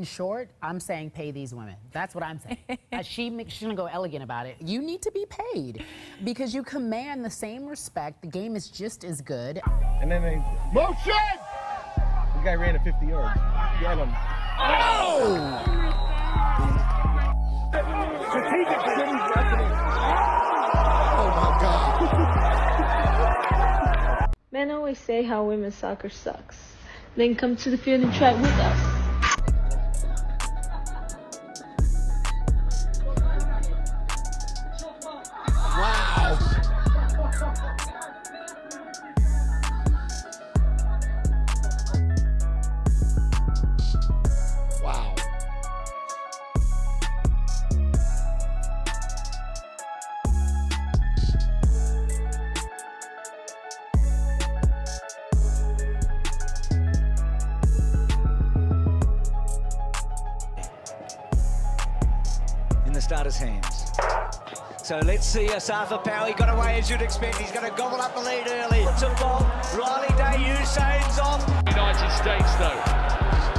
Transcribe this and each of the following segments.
in short, I'm saying pay these women. That's what I'm saying. She's gonna go elegant about it. You need to be paid because you command the same respect. The game is just as good. And then they motion. The guy ran at 50 yards. Get him. Oh! Oh my God. Men always say how women's soccer sucks. Then come to the field and try with us. Wow. Wow. In the starter's hands. So let's see Asafa Power. He got away as you'd expect. He's going to gobble up the lead early. It's a ball. Riley Day, Usain's off. United States though.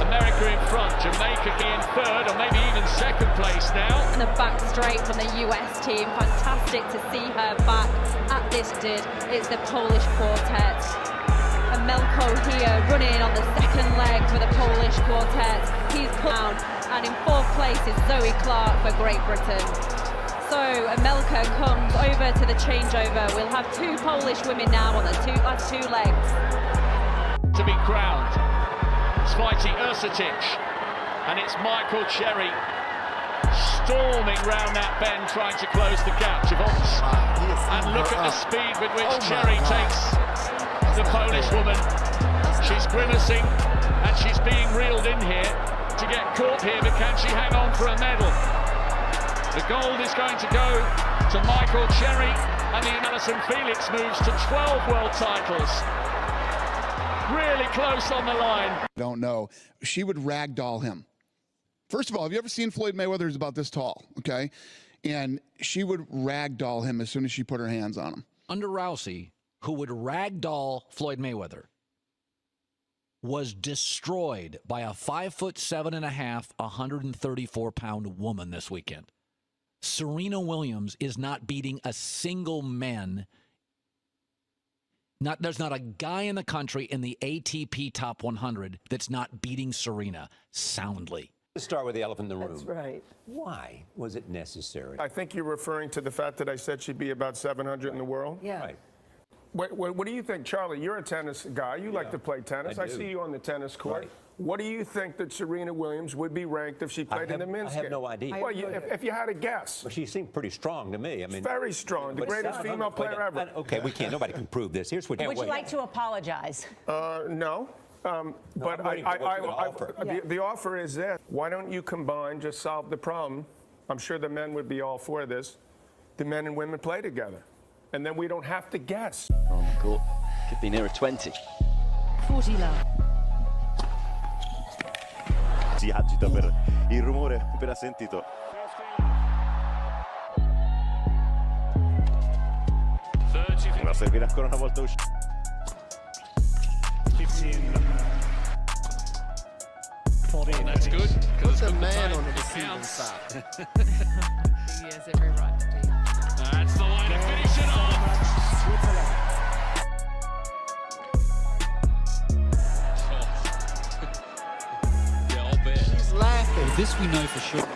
America in front. Jamaica in third or maybe even second place now. And a back straight from the US team. Fantastic to see her back at this did. It's the Polish quartet. And Melko here running on the second leg for the Polish quartet. He's put down. And in fourth place is Zoe Clark for Great Britain. So Amelka comes over to the changeover. We'll have two Polish women now on the last two legs. To be crowned. Spitey Ursutic. And it's Michael Cherry storming round that bend trying to close the gap. And look at the speed with which Cherry takes the Polish woman. She's grimacing and she's being reeled in here to get caught here, but can she hang on for a medal? The gold is going to go to Michael Cherry, and the Alison Felix moves to 12 world titles. Really close on the line. Don't know. She would ragdoll him. First of all, have you ever seen Floyd Mayweather? He's about this tall, okay? And she would ragdoll him as soon as she put her hands on him. Under Rousey, who would ragdoll Floyd Mayweather, was destroyed by a 5'7.5", 134-pound woman this weekend. Serena Williams is not beating a single man. There's not a guy in the country in the ATP Top 100 that's not beating Serena soundly. Let's start with the elephant in the room. That's right. Why was it necessary? I think you're referring to the fact that I said she'd be about 700 in the world. Yeah. Right. What do you think, Charlie? You're a tennis guy. You like to play tennis. I see you on the tennis court. Right. What do you think that Serena Williams would be ranked if she played in the men's game? I have no idea. Well, if you had a guess. Well, she seemed pretty strong to me. I mean, Very strong. The greatest female player ever. Okay, Nobody can prove this. Here's what. Would you like to apologize? No. But the offer is this. Why don't you combine, just solve the problem? I'm sure the men would be all for this. The men and women play together. And then we don't have to guess. On the court. Could be nearer 20. 40 love. Si agita per il rumore appena sentito. Ma servirà ancora una volta uscire. 14. That's good. Put the man on the receiving side. He has every right to be. That's the way to finish it off. Yeah, I'll bet. He's laughing. This we know for sure.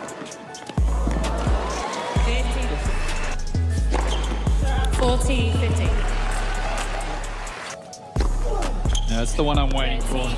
40, 50. That's the one I'm waiting for.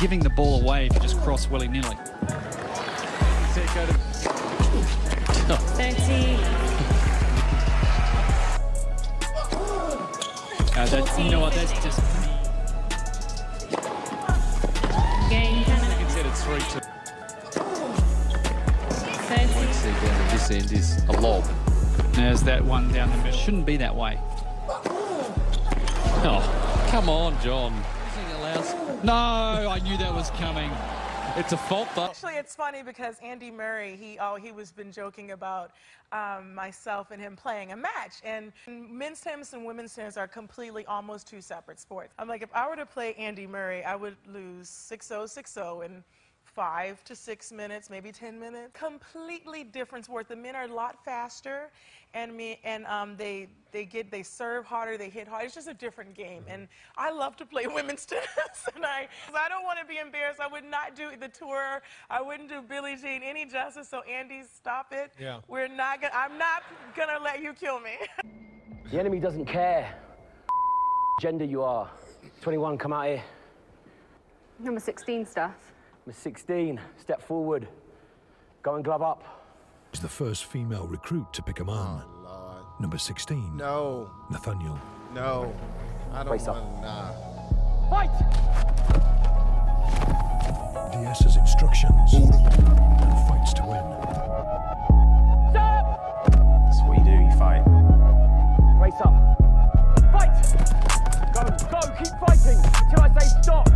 giving the ball away if you just cross willy-nilly. 30. You know what, that's just... Game. Considered 3-2. 30. Down at this end is a lob. There's that one down the middle. Shouldn't be that way. Oh, come on, John. No, I knew that was coming. It's a fault, though. Actually, it's funny because Andy Murray, he was been joking about myself and him playing a match. And men's tennis and women's tennis are completely almost two separate sports. I'm like, if I were to play Andy Murray, I would lose 6-0, 6-0 in 5 to 6 minutes, maybe 10 minutes. Completely different sport. The men are a lot faster, and they serve harder, they hit harder. It's just a different game, and I love to play women's tennis. And I don't want to be embarrassed. I would not do the tour. I wouldn't do Billie Jean any justice. So Andy, stop it. Yeah. I'm not gonna let you kill me. The enemy doesn't care gender you are. 21, come out here. Number 16 stuff. Number 16, step forward. Go and glove up. Is the first female recruit to pick a man. Oh, Lord. Number 16. No. Nathaniel. No. I don't Face up. want to, nah. Fight! DS's instructions. And fights to win. Stop! That's what you do, you fight. Face up. Fight! Go, keep fighting till I say stop.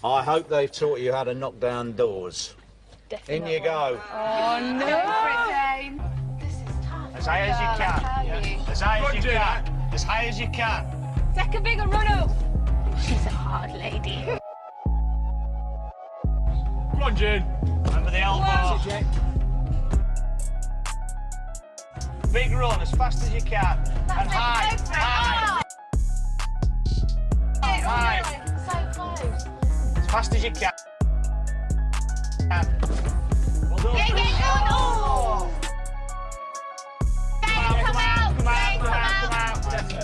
I hope they've taught you how to knock down doors. Definitely. In you go. Oh no! As high as you can. As high as you can. As high as you can. Take a bigger run up. She's a hard lady. Come on, June. Remember the elbow. Big run as fast as you can. And high. High. High. So close. As fast as you can. Well done. Oh! Come out. That's such a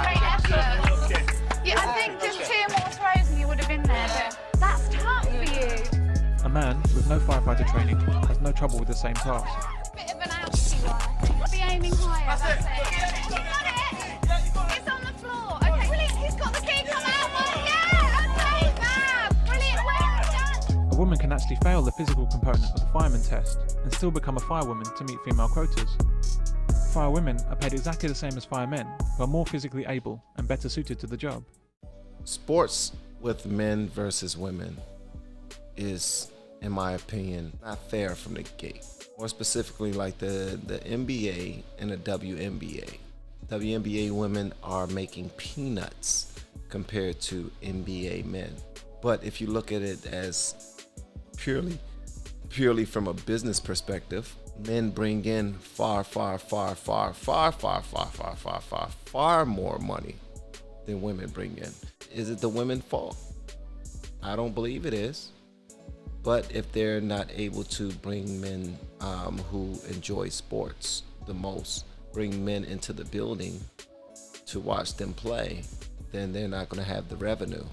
great effort. Yeah, I think just 2 more throws and you would have been there, but that's tough for you. A man with no firefighter training has no trouble with the same task. Bit of an ouchie one, I think. Be aiming higher, that's it. You got it! It's on the floor. Okay, brilliant, he's got the key, come out! Yeah, okay, fab! Brilliant, well done! A woman can actually fail the physical component of the fireman test and still become a firewoman to meet female quotas. Firewomen are paid exactly the same as firemen, who are more physically able and better suited to the job. Sports with men versus women is, in my opinion, not fair from the gate. More specifically, like the NBA and the WNBA. WNBA women are making peanuts compared to NBA men. But if you look at it as purely from a business perspective, men bring in far more money than women bring in. Is it the women's fault? I don't believe it is. But if they're not able to bring men who enjoy sports the most, bring men into the building to watch them play, then they're not going to have the revenue.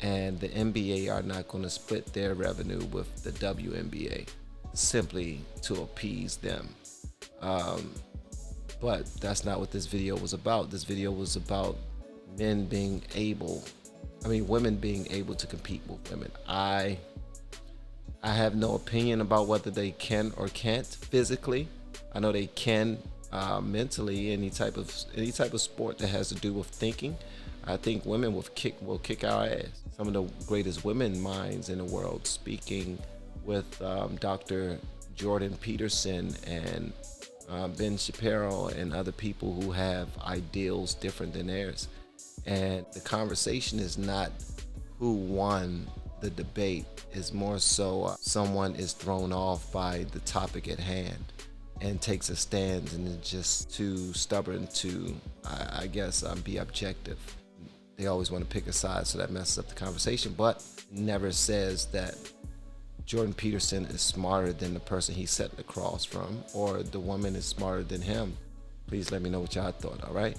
And the NBA are not going to split their revenue with the WNBA simply to appease them. But that's not what this video was about. This video was about women being able to compete with women. I have no opinion about whether they can or can't physically. I know they can mentally. Any type of sport that has to do with thinking, I think women will kick our ass. Some of the greatest women minds in the world, speaking with Dr. Jordan Peterson and Ben Shapiro and other people who have ideals different than theirs. And the conversation is not who won the debate, is more so someone is thrown off by the topic at hand and takes a stand and is just too stubborn to, I guess, be objective. They always want to pick a side, so that messes up the conversation, but never says that Jordan Peterson is smarter than the person he's setting across from, or the woman is smarter than him. Please let me know what y'all thought, all right?